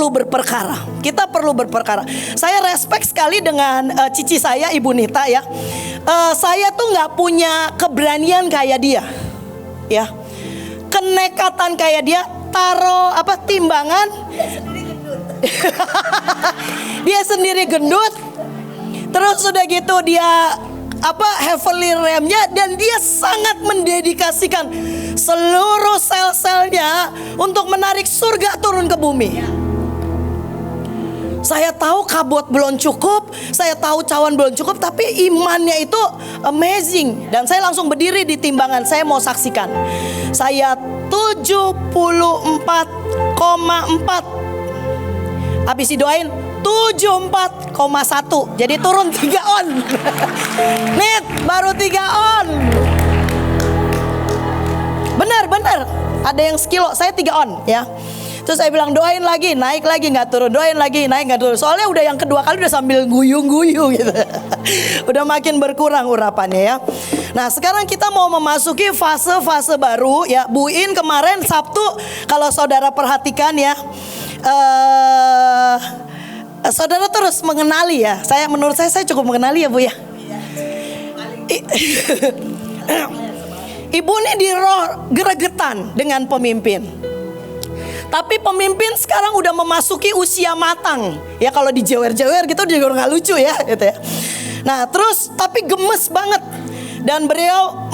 perlu berperkara. Kita perlu berperkara. Saya respect sekali dengan cici saya, Ibu Nita ya. Saya tuh nggak punya keberanian kayak dia, ya. Kenekatan kayak dia, taruh timbangan. Dia sendiri gendut. Terus sudah gitu dia heavily remnya, dan dia sangat mendedikasikan seluruh sel-selnya untuk menarik surga turun ke bumi. Saya tahu kabut belum cukup, saya tahu cawan belum cukup, tapi imannya itu amazing. Dan saya langsung berdiri di timbangan, saya mau saksikan. Saya 74,4. Habis didoain 74,1. Jadi turun 3 on. Nit, baru 3 on. Benar. Ada yang sekilo, saya 3 on ya. Terus saya bilang doain lagi, naik lagi nggak turun, doain lagi, naik nggak turun. Soalnya udah yang kedua kali udah sambil guyung-guyung gitu. Udah makin berkurang urapannya ya. Nah sekarang kita mau memasuki fase-fase baru ya. Bu In kemarin Sabtu, kalau saudara perhatikan ya, saudara terus mengenali ya. Menurut saya cukup mengenali ya Bu ya. Ibu ini di roh gregetan dengan pemimpin. Tapi pemimpin sekarang udah memasuki usia matang. Ya kalau dijewer-jewer gitu dia nggak lucu ya gitu ya. Nah terus tapi gemes banget. Dan beliau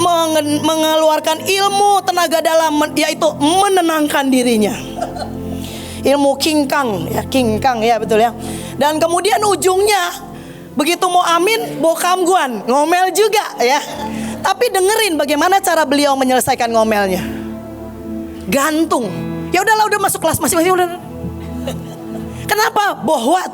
mengeluarkan ilmu tenaga dalam, yaitu menenangkan dirinya. Ilmu kingkang ya betul ya. Dan kemudian ujungnya begitu mau amin bokam guan, ngomel juga ya. Tapi dengerin bagaimana cara beliau menyelesaikan ngomelnya. Gantung. Ya udahlah, udah masuk kelas masing-masing udah. Kenapa? Bohwat.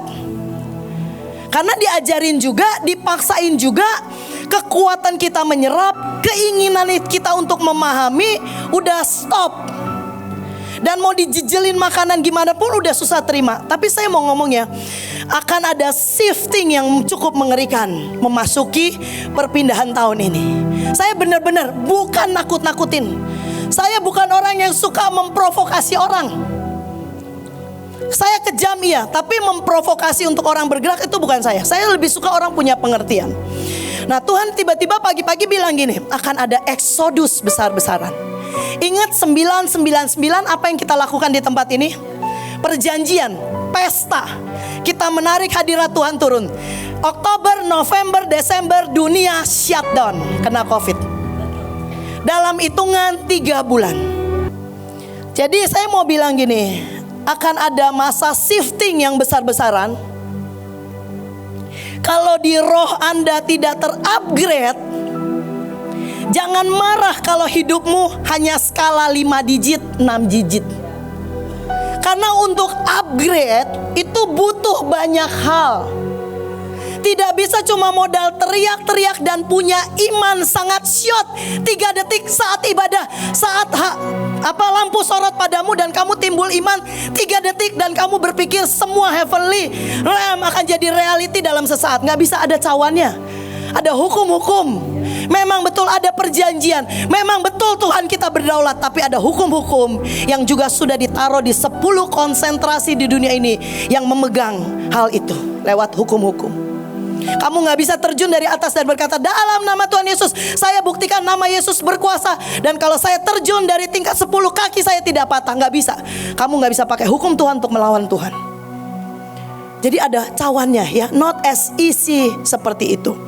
Karena diajarin juga, dipaksain juga, kekuatan kita menyerap, keinginan kita untuk memahami udah stop. Dan mau dijejelin makanan gimana pun udah susah terima. Tapi saya mau ngomong ya, akan ada shifting yang cukup mengerikan memasuki perpindahan tahun ini. Saya benar-benar bukan nakut-nakutin. Saya bukan orang yang suka memprovokasi orang. Saya kejam iya, tapi memprovokasi untuk orang bergerak itu bukan saya. Saya lebih suka orang punya pengertian. Nah Tuhan tiba-tiba pagi-pagi bilang gini, akan ada eksodus besar-besaran. Ingat 999 apa yang kita lakukan di tempat ini? Perjanjian, pesta. Kita menarik hadirat Tuhan turun. Oktober, November, Desember dunia shutdown kena COVID. Dalam hitungan 3 bulan. Jadi saya mau bilang gini, akan ada masa shifting yang besar-besaran. Kalau di roh Anda tidak terupgrade, jangan marah kalau hidupmu hanya skala 5 digit, 6 digit. Karena untuk upgrade itu butuh banyak hal. Tidak bisa cuma modal teriak-teriak dan punya iman sangat syot 3 detik saat ibadah, saat lampu sorot padamu dan kamu timbul iman 3 detik dan kamu berpikir semua heavenly realm akan jadi reality dalam sesaat. Gak bisa, ada cawannya, ada hukum-hukum. Memang betul ada perjanjian, memang betul Tuhan kita berdaulat, tapi ada hukum-hukum yang juga sudah ditaruh di 10 konsentrasi di dunia ini yang memegang hal itu lewat hukum-hukum. Kamu gak bisa terjun dari atas dan berkata, dalam nama Tuhan Yesus saya buktikan nama Yesus berkuasa, dan kalau saya terjun dari tingkat 10 kaki saya tidak patah. Gak bisa. Kamu gak bisa pakai hukum Tuhan untuk melawan Tuhan. Jadi ada cawannya ya. Not as easy seperti itu.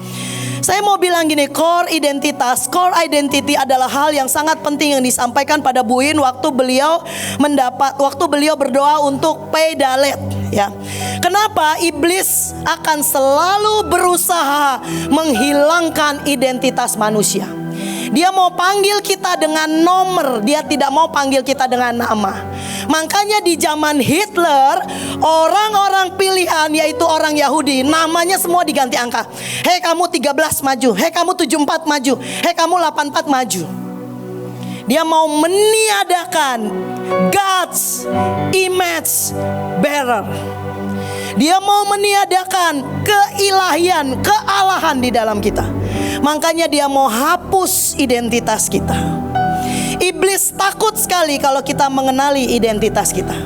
Saya mau bilang gini, core identity adalah hal yang sangat penting yang disampaikan pada Bu In waktu beliau berdoa untuk pay dalet ya. Kenapa? Iblis akan selalu berusaha menghilangkan identitas manusia. Dia mau panggil kita dengan nomor, dia tidak mau panggil kita dengan nama. Makanya di zaman Hitler, orang-orang pilihan yaitu orang Yahudi, namanya semua diganti angka. Hei kamu 13 maju, hei kamu 74 maju, hei kamu 84 maju. Dia mau meniadakan God's image bearer. Dia mau meniadakan keilahian, kealahan di dalam kita. Makanya dia mau hapus identitas kita. Iblis takut sekali kalau kita mengenali identitas kita.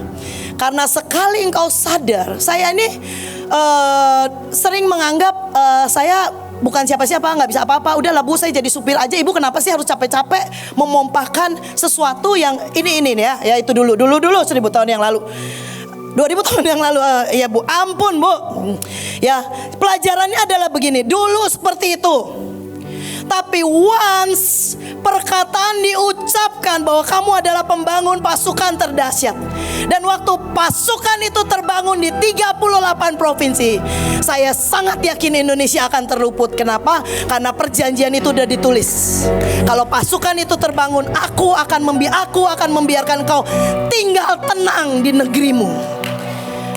Karena sekali engkau sadar, saya ini sering menganggap saya bukan siapa-siapa, nggak bisa apa-apa. Udahlah Bu, saya jadi supir aja. Ibu kenapa sih harus capek-capek memompahkan sesuatu yang ini ya? Ya itu dulu 1000 tahun yang lalu, 2000 tahun yang lalu. Ya Bu, ampun Bu. Ya, pelajarannya adalah begini. Dulu seperti itu. Tapi once perkataan diucapkan bahwa kamu adalah pembangun pasukan terdahsyat, dan waktu pasukan itu terbangun di 38 provinsi, saya sangat yakin Indonesia akan terluput. Kenapa? Karena perjanjian itu sudah ditulis. Kalau pasukan itu terbangun, aku akan membiarkan kau tinggal tenang di negerimu.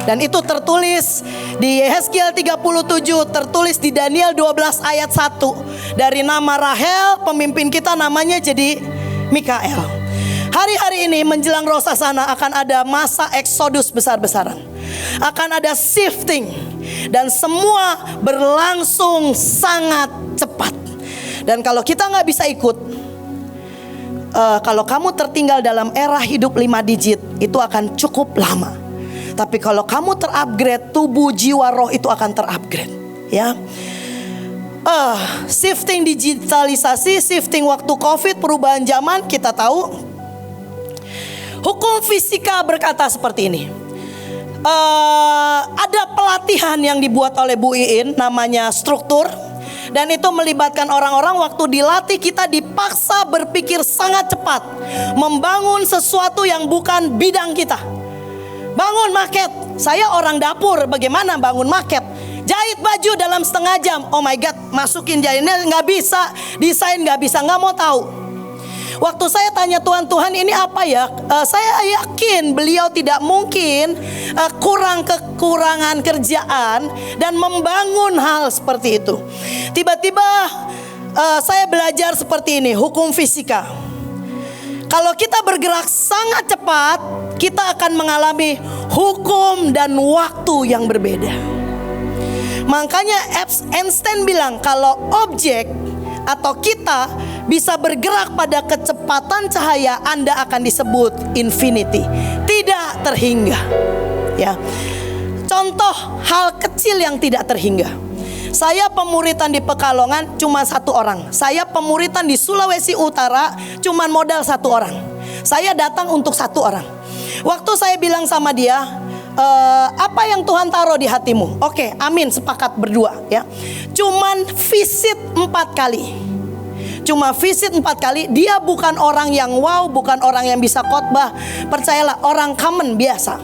Dan itu tertulis di Yehezkiel 37, tertulis di Daniel 12 ayat 1. Dari nama Rahel, pemimpin kita namanya jadi Mikael. Hari-hari ini menjelang Rosh Hashanah akan ada masa eksodus besar-besaran. Akan ada shifting. Dan semua berlangsung sangat cepat. Dan kalau kita gak bisa ikut, kalau kamu tertinggal dalam era hidup 5 digit, itu akan cukup lama. Tapi kalau kamu terupgrade, tubuh, jiwa, roh itu akan terupgrade. Ya, shifting digitalisasi, shifting waktu COVID, perubahan zaman, kita tahu. Hukum fisika berkata seperti ini. Ada pelatihan yang dibuat oleh Bu Iin, namanya struktur. Dan itu melibatkan orang-orang. Waktu dilatih, kita dipaksa berpikir sangat cepat, membangun sesuatu yang bukan bidang kita. Bangun market. Saya orang dapur, bagaimana bangun market? Jahit baju dalam setengah jam. Oh my God, masukin jahitnya nggak bisa, desain nggak bisa, nggak mau tahu. Waktu saya tanya Tuhan ini apa ya? Saya yakin beliau tidak mungkin kekurangan kerjaan dan membangun hal seperti itu. Tiba-tiba saya belajar seperti ini, hukum fisika. Kalau kita bergerak sangat cepat, kita akan mengalami hukum dan waktu yang berbeda. Makanya Einstein bilang kalau objek atau kita bisa bergerak pada kecepatan cahaya, Anda akan disebut infinity, tidak terhingga. Ya, contoh hal kecil yang tidak terhingga. Saya pemuritan di Pekalongan cuma 1 orang. Saya pemuritan di Sulawesi Utara cuma modal 1 orang. Saya datang untuk 1 orang. Waktu saya bilang sama dia, apa yang Tuhan taruh di hatimu? Oke, amin, sepakat berdua ya. Cuman visit 4 kali. Cuma visit 4 kali. Dia bukan orang yang wow, bukan orang yang bisa khotbah. Percayalah, orang common biasa.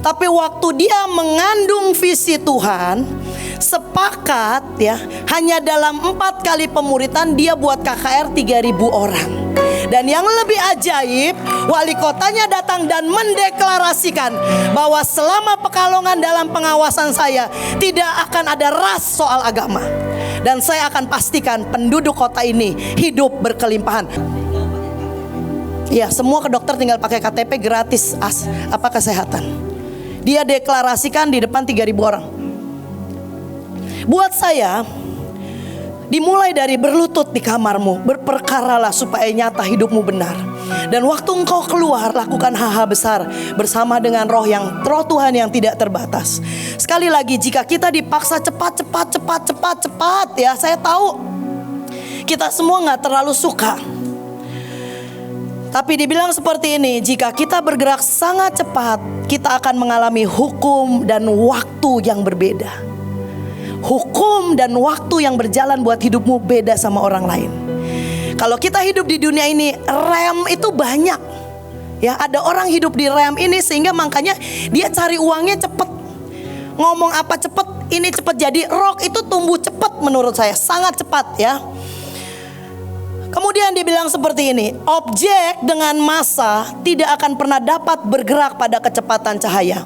Tapi waktu dia mengandung visi Tuhan, sepakat ya, hanya dalam 4 kali pemuritan dia buat KKR 3.000 orang. Dan yang lebih ajaib, wali kotanya datang dan mendeklarasikan bahwa selama Pekalongan dalam pengawasan saya tidak akan ada ras soal agama. Dan saya akan pastikan penduduk kota ini hidup berkelimpahan. Ya, semua ke dokter tinggal pakai KTP gratis kesehatan. Dia deklarasikan di depan 3.000 orang. Buat saya, dimulai dari berlutut di kamarmu, berperkaralah supaya nyata hidupmu benar. Dan waktu engkau keluar, lakukan hal-hal besar bersama dengan roh Tuhan yang tidak terbatas. Sekali lagi, jika kita dipaksa cepat ya, saya tahu kita semua gak terlalu suka. Tapi dibilang seperti ini, jika kita bergerak sangat cepat, kita akan mengalami hukum dan waktu yang berbeda. Hukum dan waktu yang berjalan buat hidupmu beda sama orang lain. Kalau kita hidup di dunia ini, rem itu banyak. Ya, ada orang hidup di rem ini sehingga makanya dia cari uangnya cepet. Ngomong apa cepet, ini cepet. Jadi rock itu tumbuh cepet menurut saya, sangat cepat ya. Kemudian dibilang seperti ini, objek dengan massa tidak akan pernah dapat bergerak pada kecepatan cahaya.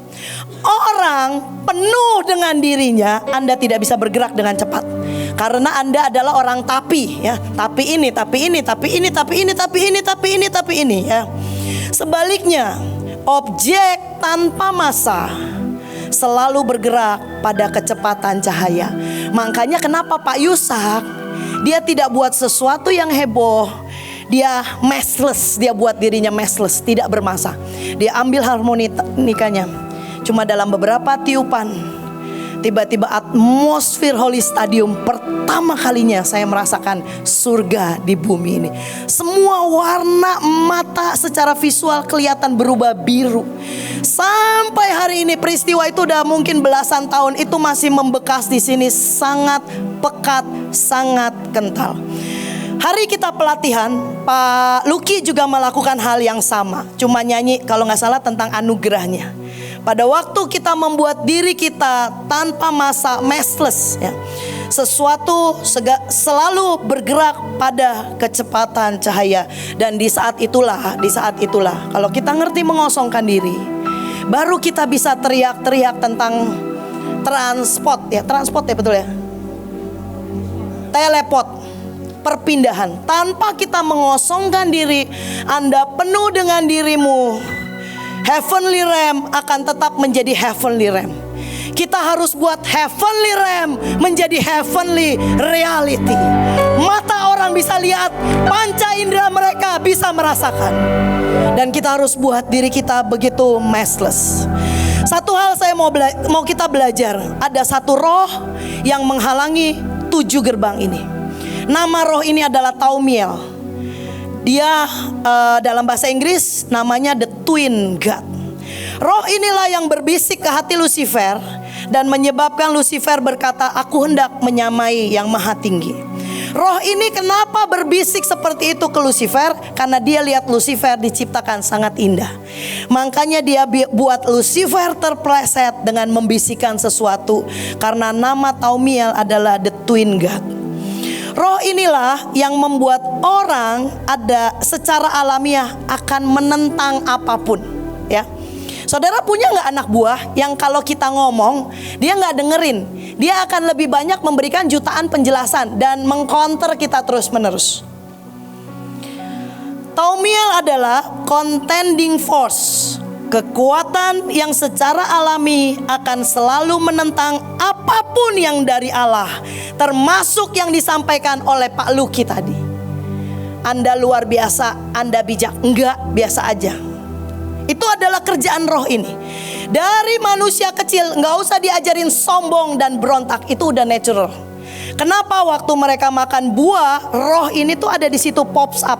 Orang penuh dengan dirinya, Anda tidak bisa bergerak dengan cepat. Karena Anda adalah orang tapi ya. Tapi ini ya. Sebaliknya, objek tanpa massa selalu bergerak pada kecepatan cahaya. Makanya kenapa Pak Yusak, dia tidak buat sesuatu yang heboh. Dia massless, dia buat dirinya massless, tidak bermasa. Dia ambil harmonikanya, Cuma dalam beberapa tiupan, tiba-tiba atmosfer Holy Stadium pertama kalinya saya merasakan surga di bumi ini. Semua warna mata secara visual kelihatan berubah biru. Sampai hari ini peristiwa itu udah mungkin belasan tahun, itu masih membekas di sini, sangat pekat, sangat kental. Hari kita pelatihan, Pak Lucky juga melakukan hal yang sama. Cuma nyanyi kalau nggak salah tentang anugerahnya. Pada waktu kita membuat diri kita tanpa masa mestless, ya, sesuatu selalu bergerak pada kecepatan cahaya. Dan di saat itulah kalau kita ngerti mengosongkan diri, baru kita bisa teriak-teriak tentang transport ya betul ya, teleport, perpindahan. Tanpa kita mengosongkan diri, Anda penuh dengan dirimu, heavenly realm akan tetap menjadi heavenly realm. Kita harus buat heavenly realm menjadi heavenly reality. Mata orang bisa lihat, panca indera mereka bisa merasakan. Dan kita harus buat diri kita begitu mestless. Satu hal saya mau kita belajar. Ada satu roh yang menghalangi 7 gerbang ini. Nama roh ini adalah Thaumiel. Dia dalam bahasa Inggris namanya the twin God. Roh inilah yang berbisik ke hati Lucifer dan menyebabkan Lucifer berkata, aku hendak menyamai yang maha tinggi. Roh ini kenapa berbisik seperti itu ke Lucifer? Karena dia lihat Lucifer diciptakan sangat indah. Makanya dia buat Lucifer terpleset dengan membisikkan sesuatu. Karena nama Thaumiel adalah the twin God. Roh inilah yang membuat orang ada secara alamiah akan menentang apapun, ya. Saudara punya nggak anak buah yang kalau kita ngomong dia nggak dengerin, dia akan lebih banyak memberikan jutaan penjelasan dan mengcounter kita terus menerus. Thaumiel adalah contending force, kekuatan yang secara alami akan selalu menentang apapun yang dari Allah, termasuk yang disampaikan oleh Pak Lucky tadi. Anda luar biasa, Anda bijak. Enggak, biasa aja. Itu adalah kerjaan roh ini. Dari manusia kecil, nggak usah diajarin sombong dan berontak, itu udah natural. Kenapa waktu mereka makan buah, roh ini tuh ada di situ, pops up.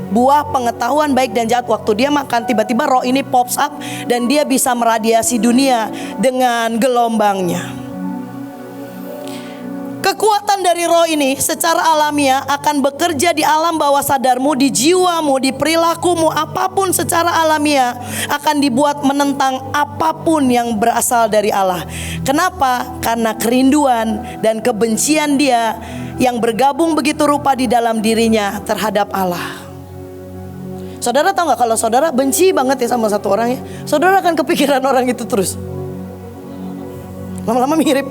Buah pengetahuan baik dan jahat. Waktu dia makan, tiba-tiba roh ini pops up dan dia bisa meradiasi dunia dengan gelombangnya. Kekuatan dari roh ini secara alamiah akan bekerja di alam bawah sadarmu, di jiwamu, di perilakumu. Apapun secara alamiah akan dibuat menentang apapun yang berasal dari Allah. Kenapa? Karena kerinduan dan kebencian dia yang bergabung begitu rupa di dalam dirinya terhadap Allah. Saudara tahu gak, kalau saudara benci banget ya sama satu orang ya, saudara akan kepikiran orang itu terus. Lama-lama mirip.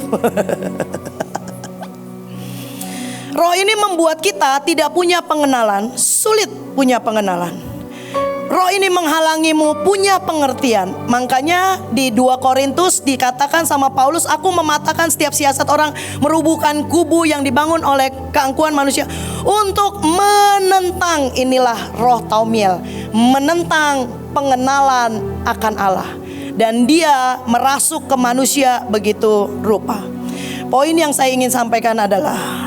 Roh ini membuat kita tidak punya pengenalan, sulit punya pengenalan. Roh ini menghalangimu punya pengertian. Makanya di 2 Korintus dikatakan sama Paulus, aku mematahkan setiap siasat orang, merubuhkan kubu yang dibangun oleh keangkuhan manusia. Untuk menentang, inilah roh Thaumiel, menentang pengenalan akan Allah. Dan dia merasuk ke manusia begitu rupa. Poin yang saya ingin sampaikan adalah,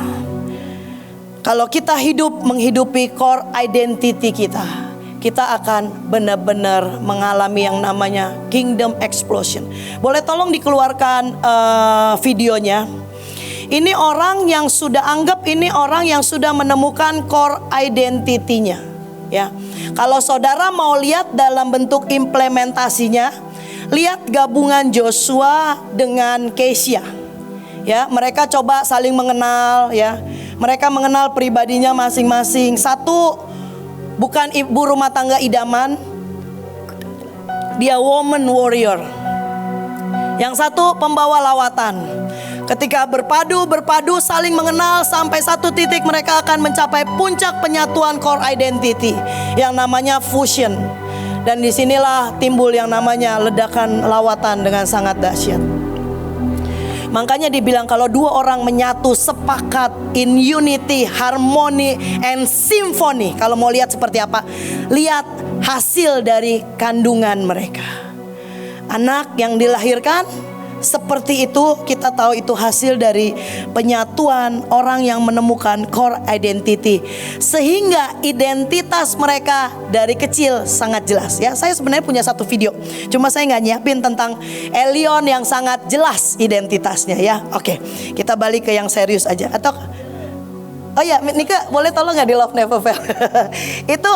kalau kita menghidupi core identity kita akan benar-benar mengalami yang namanya kingdom explosion. Boleh tolong dikeluarkan videonya. Ini orang yang sudah menemukan core identity-nya, ya. Kalau saudara mau lihat dalam bentuk implementasinya, lihat gabungan Joshua dengan Kesia. Ya, mereka coba saling mengenal, ya. Mereka mengenal pribadinya masing-masing. Satu bukan ibu rumah tangga idaman, dia woman warrior. Yang satu pembawa lawatan. Ketika berpadu saling mengenal sampai satu titik, mereka akan mencapai puncak penyatuan core identity yang namanya fusion. Dan disinilah timbul yang namanya ledakan lawatan dengan sangat dahsyat. Makanya dibilang kalau 2 orang menyatu sepakat in unity, harmony and symphony. Kalau mau lihat seperti apa, lihat hasil dari kandungan mereka. Anak yang dilahirkan seperti itu, kita tahu itu hasil dari penyatuan orang yang menemukan core identity, sehingga identitas mereka dari kecil sangat jelas ya. Saya sebenarnya punya satu video, cuma saya nggak nyiapin tentang Elion yang sangat jelas identitasnya ya. Oke, kita balik ke yang serius aja. Atau oh ya, Nika boleh tolong nggak di Love Never Fail? Itu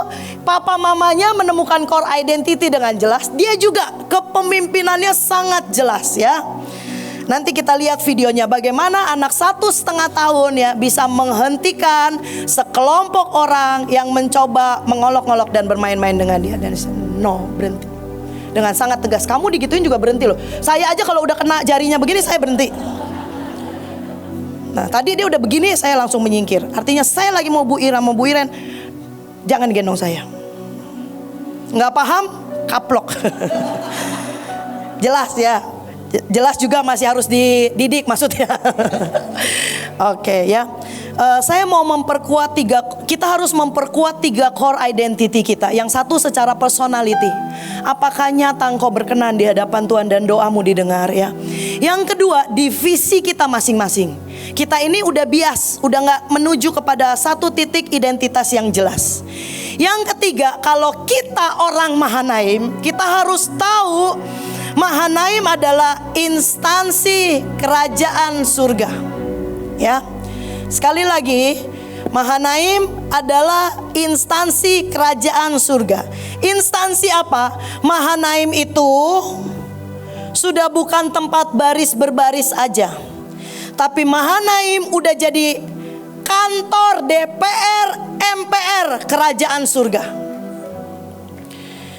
papa mamanya menemukan core identity dengan jelas. Dia juga kepemimpinannya sangat jelas ya. Nanti kita lihat videonya bagaimana anak 1,5 tahun ya bisa menghentikan sekelompok orang yang mencoba mengolok-olok dan bermain-main dengan dia. Dan no, berhenti. Dengan sangat tegas, kamu digituin juga berhenti loh. Saya aja kalau udah kena jarinya begini saya berhenti. Nah tadi dia udah begini saya langsung menyingkir. Artinya saya lagi mau Bu Ira, mau Bu Iren, jangan gendong saya. Nggak paham, kaplok. Jelas ya. Jelas juga masih harus dididik maksudnya. Oke ya. Saya mau memperkuat kita harus memperkuat 3 core identity kita. Yang satu secara personality. Apakah nyata engkau berkenan di hadapan Tuhan dan doamu didengar ya. Yang kedua, divisi kita masing-masing. Kita ini udah bias, udah gak menuju kepada satu titik identitas yang jelas. Yang ketiga, kalau kita orang Mahanaim, kita harus tahu Mahanaim adalah instansi kerajaan surga. Ya. Sekali lagi, Mahanaim adalah instansi kerajaan surga. Instansi apa? Mahanaim itu sudah bukan tempat baris berbaris aja. Tapi Mahanaim udah jadi kantor DPR, MPR kerajaan surga.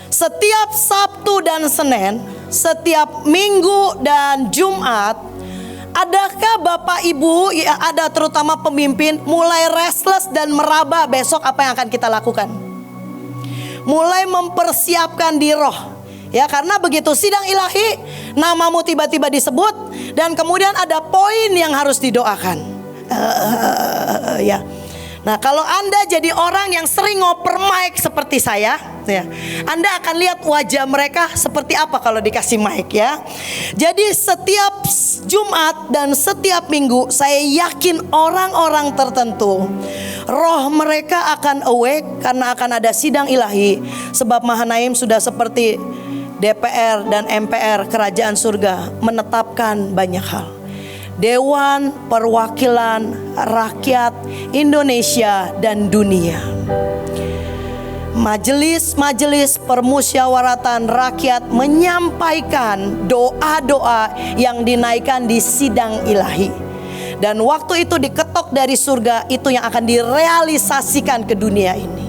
Setiap Sabtu dan Senin, setiap Minggu dan Jumat, adakah Bapak Ibu, ya ada terutama pemimpin, mulai restless dan meraba besok apa yang akan kita lakukan? Mulai mempersiapkan di roh. Ya, karena begitu sidang ilahi, namamu tiba-tiba disebut dan kemudian ada poin yang harus didoakan. Ya. Nah, kalau Anda jadi orang yang sering ngoper mic seperti saya, ya, Anda akan lihat wajah mereka seperti apa kalau dikasih mic ya. Jadi setiap Jumat dan setiap Minggu, saya yakin orang-orang tertentu roh mereka akan awake karena akan ada sidang ilahi. Sebab Mahanaim sudah seperti DPR dan MPR kerajaan surga menetapkan banyak hal. Dewan Perwakilan Rakyat Indonesia dan dunia. Majelis-majelis permusyawaratan rakyat menyampaikan doa-doa yang dinaikkan di sidang ilahi. Dan waktu itu diketok dari surga, itu yang akan direalisasikan ke dunia ini.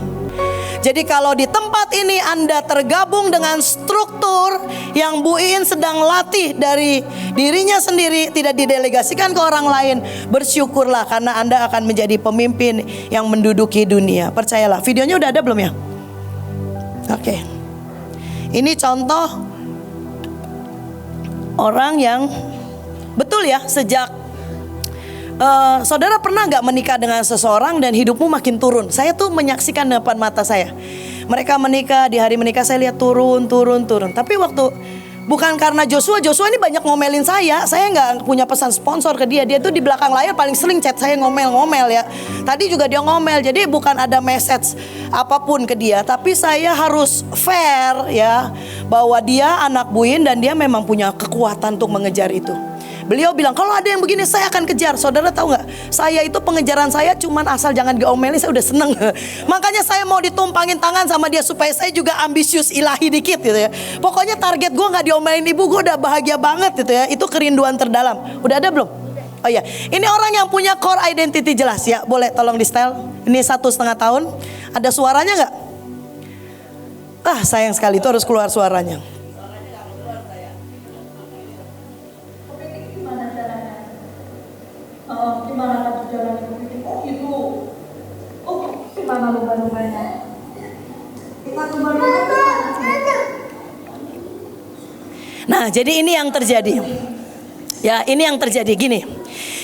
Jadi kalau di tempat ini Anda tergabung dengan struktur yang Bu Iin sedang latih dari dirinya sendiri, tidak didelegasikan ke orang lain, bersyukurlah karena Anda akan menjadi pemimpin yang menduduki dunia. Percayalah. Videonya udah ada belum ya? Oke. Ini contoh orang yang betul ya, sejak saudara pernah gak menikah dengan seseorang dan hidupmu makin turun? Saya tuh menyaksikan depan mata saya. Mereka menikah, di hari menikah saya lihat turun. Tapi waktu, bukan karena Joshua ini banyak ngomelin saya gak punya pesan sponsor ke dia. Dia tuh di belakang layar paling sering chat saya ngomel-ngomel ya. Tadi juga dia ngomel, jadi bukan ada message apapun ke dia. Tapi saya harus fair ya, bahwa dia anak Bu Iin dan dia memang punya kekuatan untuk mengejar itu. Beliau bilang, kalau ada yang begini saya akan kejar. Saudara tahu gak? Saya itu pengejaran saya cuman asal jangan diomelin, saya udah seneng. Makanya saya mau ditumpangin tangan sama dia supaya saya juga ambisius ilahi dikit gitu ya. Pokoknya target gue gak diomelin ibu, gue udah bahagia banget gitu ya. Itu kerinduan terdalam. Udah ada belum? Oh iya, ini orang yang punya core identity jelas ya. Boleh tolong di style. Ini 1,5 tahun. Ada suaranya gak? Sayang sekali, itu harus keluar suaranya. Gimana kamu jalan itu? Oh gitu. Oh gimana lumba-lumbanya? Kita lumba-lumba. Nah, jadi ini yang terjadi. Ya, ini yang terjadi gini.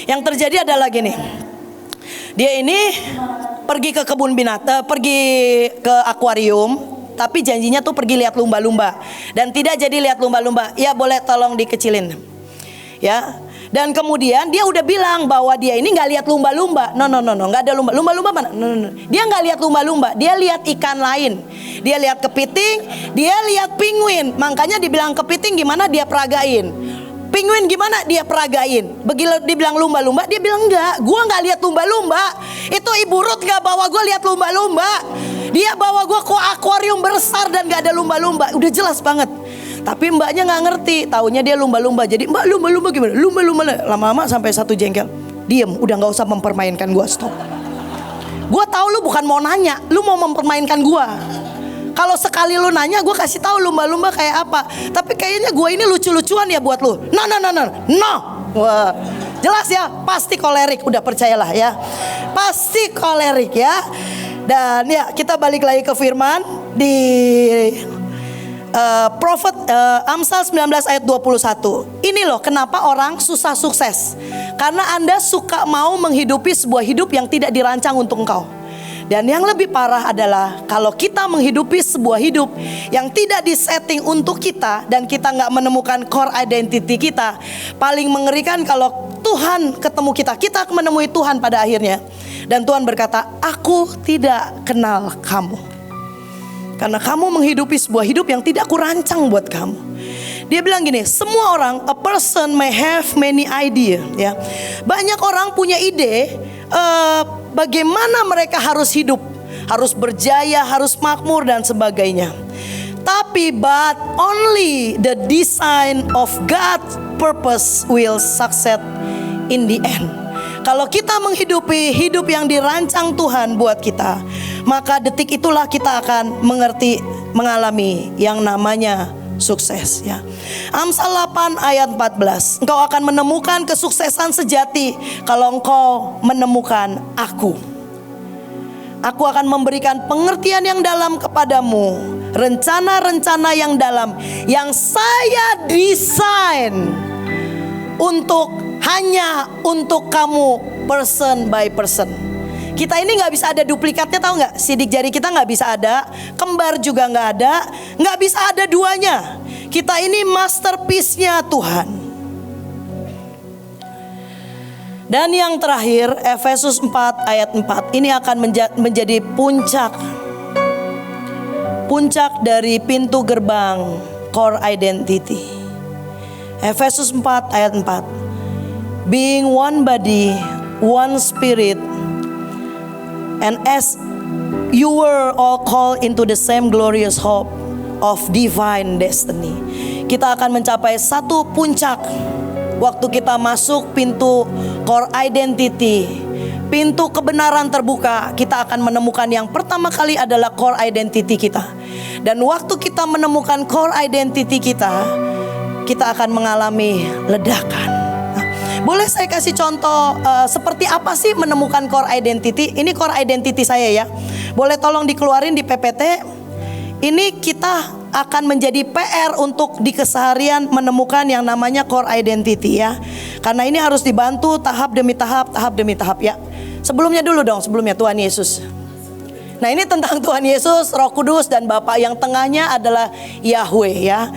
Yang terjadi adalah gini. Dia ini pergi ke kebun binatang, pergi ke akuarium. tapi janjinya tuh pergi lihat lumba-lumba. Dan tidak jadi lihat lumba-lumba. Ya boleh tolong dikecilin. Ya. Dan kemudian dia udah bilang bahwa dia ini nggak lihat lumba-lumba. No, nggak ada lumba. Lumba-lumba mana? No. Dia nggak lihat lumba-lumba. Dia lihat ikan lain. Dia lihat kepiting. Dia lihat penguin. Makanya dibilang kepiting gimana dia peragain. Penguin gimana dia peragain. Begitu dibilang lumba-lumba, dia bilang enggak. Gua nggak lihat lumba-lumba. Itu Ibu Ruth nggak bawa gue lihat lumba-lumba. Dia bawa gue ke akuarium besar dan nggak ada lumba-lumba. Udah jelas banget. Tapi mbaknya nggak ngerti, taunya dia lumba-lumba. Jadi mbak lumba-lumba gimana? Lumba-lumba. Lama-lama sampai satu jengkel. Diem, udah nggak usah mempermainkan gua, stop. Gua tahu lu bukan mau nanya, lu mau mempermainkan gua. Kalau sekali lu nanya, gua kasih tahu lumba-lumba kayak apa. Tapi kayaknya gua ini lucu-lucuan ya buat lu. No. Wah, jelas ya, pasti kolerik. Udah percayalah ya, pasti kolerik ya. Dan ya kita balik lagi ke firman di Amsal 19 ayat 21. Ini loh kenapa orang susah sukses. Karena Anda suka mau menghidupi sebuah hidup yang tidak dirancang untuk engkau. Dan yang lebih parah adalah kalau kita menghidupi sebuah hidup yang tidak disetting untuk kita dan kita nggak menemukan core identity kita. Paling mengerikan kalau Tuhan ketemu kita, kita menemui Tuhan pada akhirnya. Dan Tuhan berkata, aku tidak kenal kamu. Karena kamu menghidupi sebuah hidup yang tidak kurancang buat kamu. Dia bilang gini, semua orang, a person may have many idea. Ya, banyak orang punya ide bagaimana mereka harus hidup, harus berjaya, harus makmur dan sebagainya. Tapi but only the design of God's purpose will succeed in the end. Kalau kita menghidupi hidup yang dirancang Tuhan buat kita, maka detik itulah kita akan mengalami yang namanya sukses ya. Amsal 8 ayat 14. Engkau akan menemukan kesuksesan sejati kalau engkau menemukan aku. Aku akan memberikan pengertian yang dalam kepadamu, rencana-rencana yang dalam yang saya desain hanya untuk kamu, person by person. Kita ini nggak bisa ada duplikatnya, tahu nggak? Sidik jari kita nggak bisa ada, kembar juga nggak ada, nggak bisa ada duanya. Kita ini masterpiece-nya Tuhan. Dan yang terakhir, Efesus 4 ayat 4 ini akan menjadi puncak dari pintu gerbang core identity. Efesus 4 ayat 4. Being one body, one spirit, and as you were all called into the same glorious hope of divine destiny. Kita akan mencapai satu puncak waktu kita masuk pintu core identity, pintu kebenaran terbuka. Kita akan menemukan yang pertama kali adalah core identity kita. Dan waktu kita menemukan core identity kita akan mengalami ledakan. Boleh saya kasih contoh seperti apa sih menemukan core identity? Ini core identity saya ya. Boleh tolong dikeluarin di PPT. Ini kita akan menjadi PR untuk di keseharian menemukan yang namanya core identity ya. Karena ini harus dibantu tahap demi tahap ya. Sebelumnya Tuhan Yesus. Nah ini tentang Tuhan Yesus, Roh Kudus dan Bapa, yang tengahnya adalah Yahweh ya.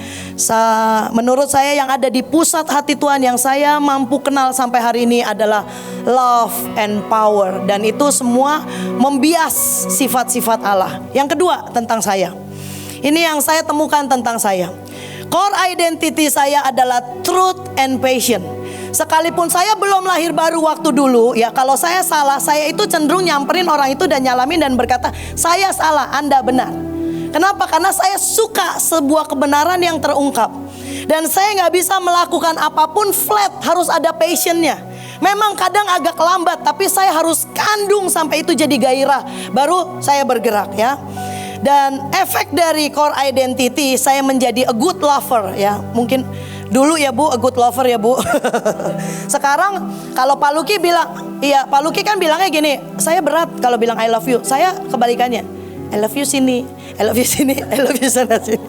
Menurut saya yang ada di pusat hati Tuhan yang saya mampu kenal sampai hari ini adalah love and power. Dan itu semua membias sifat-sifat Allah. Yang kedua tentang saya. Ini yang saya temukan tentang saya. Core identity saya adalah truth and passion. Sekalipun saya belum lahir baru waktu dulu ya, kalau saya salah, saya itu cenderung nyamperin orang itu dan nyalamin dan berkata, saya salah, Anda benar. Kenapa? Karena saya suka sebuah kebenaran yang terungkap. Dan saya gak bisa melakukan apapun flat, harus ada passionnya. Memang kadang agak lambat, tapi saya harus kandung sampai itu jadi gairah, baru saya bergerak ya. Dan efek dari core identity, saya menjadi a good lover ya. Mungkin dulu ya Bu, a good lover ya Bu. Sekarang kalau Pak Luki bilang, iya Pak Luki kan bilangnya gini, saya berat kalau bilang I love you. Saya kebalikannya, I love you sini, I love you sini, I love you sana sini.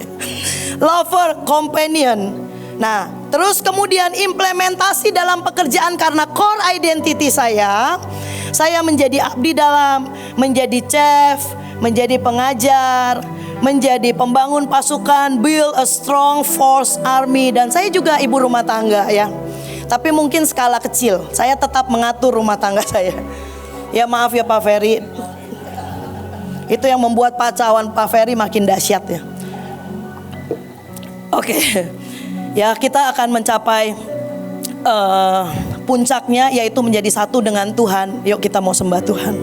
Lover, companion. Nah terus kemudian implementasi dalam pekerjaan, karena core identity saya menjadi abdi dalam, menjadi chef, menjadi pengajar, menjadi pembangun pasukan, build a strong force army. Dan saya juga ibu rumah tangga ya. Tapi mungkin skala kecil. Saya tetap mengatur rumah tangga saya. Ya maaf ya Pak Ferry. Itu yang membuat pacawan Pak Ferry makin dahsyat ya. Oke. Ya kita akan mencapai puncaknya, yaitu menjadi satu dengan Tuhan. Yuk kita mau sembah Tuhan.